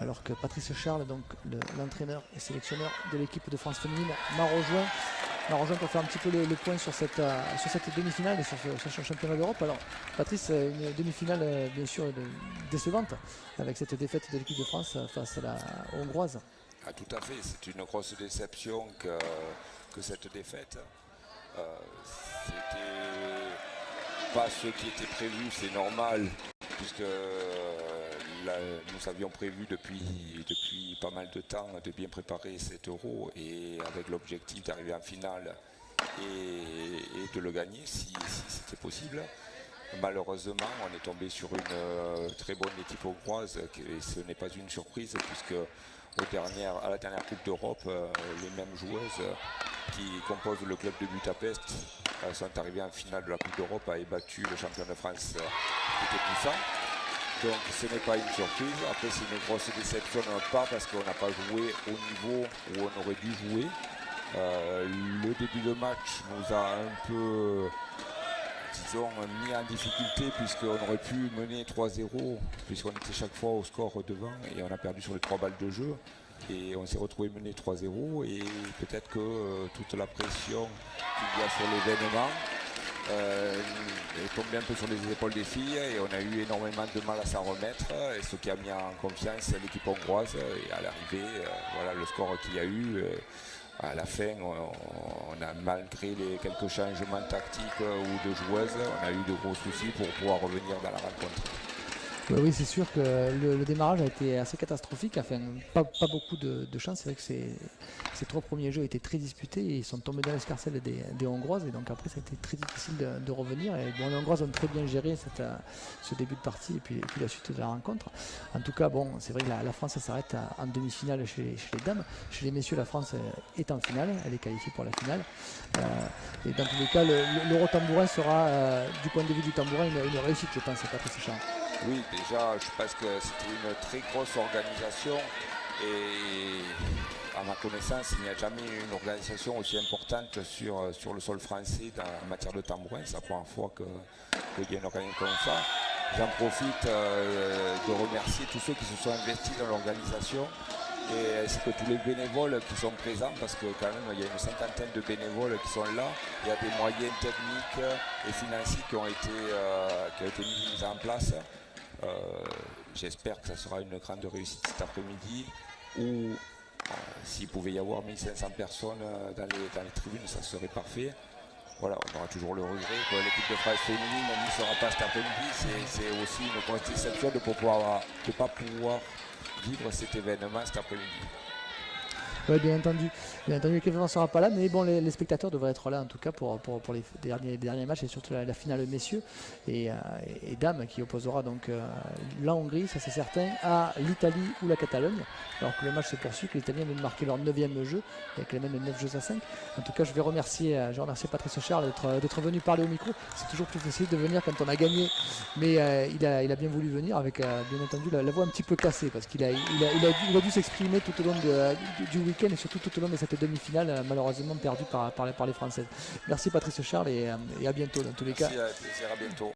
alors que Patrice Charles, donc l'entraîneur et sélectionneur de l'équipe de France féminine, m'a rejoint pour faire un petit peu le point sur cette demi-finale et sur ce championnat d'Europe. Alors Patrice, une demi-finale bien sûr décevante avec cette défaite de l'équipe de France face à la hongroise. Ah, tout à fait, c'est une grosse déception que cette défaite. C'était pas ce qui était prévu, c'est normal, puisque nous avions prévu depuis pas mal de temps de bien préparer cet Euro et avec l'objectif d'arriver en finale et de le gagner si c'était possible. Malheureusement, on est tombé sur une très bonne équipe hongroise et ce n'est pas une surprise puisque à la dernière Coupe d'Europe, les mêmes joueuses qui composent le club de Budapest sont arrivées en finale de la Coupe d'Europe et battu le champion de France qui était puissant. Donc ce n'est pas une surprise. Après c'est une grosse déception de notre part parce qu'on n'a pas joué au niveau où on aurait dû jouer. Le début de match nous a un peu, disons, mis en difficulté puisqu'on aurait pu mener 3-0 puisqu'on était chaque fois au score devant et on a perdu sur les 3 balles de jeu et on s'est retrouvé mené 3-0 et peut-être que toute la pression qu'il y a sur l'événement est tombée un peu sur les épaules des filles et on a eu énormément de mal à s'en remettre et ce qui a mis en confiance l'équipe hongroise et à l'arrivée, voilà le score qu'il y a eu. À la fin, on a malgré quelques changements tactiques ou de joueuses, on a eu de gros soucis pour pouvoir revenir dans la rencontre. Oui, c'est sûr que le démarrage a été assez catastrophique, enfin pas beaucoup de chance. C'est vrai que ces 3 premiers jeux étaient très disputés et ils sont tombés dans l'escarcelle des Hongroises et donc après ça a été très difficile de revenir. Et bon, les Hongroises ont très bien géré ce début de partie et puis la suite de la rencontre. En tout cas, bon, c'est vrai que la France s'arrête en demi-finale chez les dames. Chez les messieurs, la France est en finale, elle est qualifiée pour la finale. Et dans tous les cas, l'Euro tambourin sera, du point de vue du tambourin, une réussite, je pense, Patrice Charles. Oui, déjà, je pense que c'était une très grosse organisation et à ma connaissance, il n'y a jamais eu une organisation aussi importante sur le sol français en matière de tambourin. C'est la première fois qu'il y a une organisation comme ça. J'en profite de remercier tous ceux qui se sont investis dans l'organisation et ainsi que tous les bénévoles qui sont présents parce que quand même il y a une 50aine de bénévoles qui sont là. Il y a des moyens techniques et financiers qui ont été mis en place. J'espère que ça sera une grande réussite cet après-midi où s'il pouvait y avoir 1500 personnes dans les tribunes, ça serait parfait. Voilà, on aura toujours le regret que l'équipe de France féminine ne sera pas cet après-midi. C'est aussi une grosse déception de ne pas pouvoir vivre cet événement cet après-midi. Oui, bien entendu, l'équipe de France ne sera pas là, mais bon, les spectateurs devraient être là en tout cas pour les derniers matchs et surtout la finale messieurs et dames qui opposera donc la Hongrie, ça c'est certain, à l'Italie ou la Catalogne, alors que le match se poursuit, que les Italiens viennent de marquer leur 9e jeu, avec les mêmes 9 jeux à 5. En tout cas, je remercie Patrice Charles d'être venu parler au micro. C'est toujours plus facile de venir quand on a gagné, mais il a bien voulu venir avec bien entendu la voix un petit peu cassée parce qu'il a dû s'exprimer tout au long du week-end et surtout tout au long de cette demi-finale malheureusement perdue par les Françaises. Merci Patrice Charles et à bientôt dans tous les cas. Merci, plaisir, à bientôt.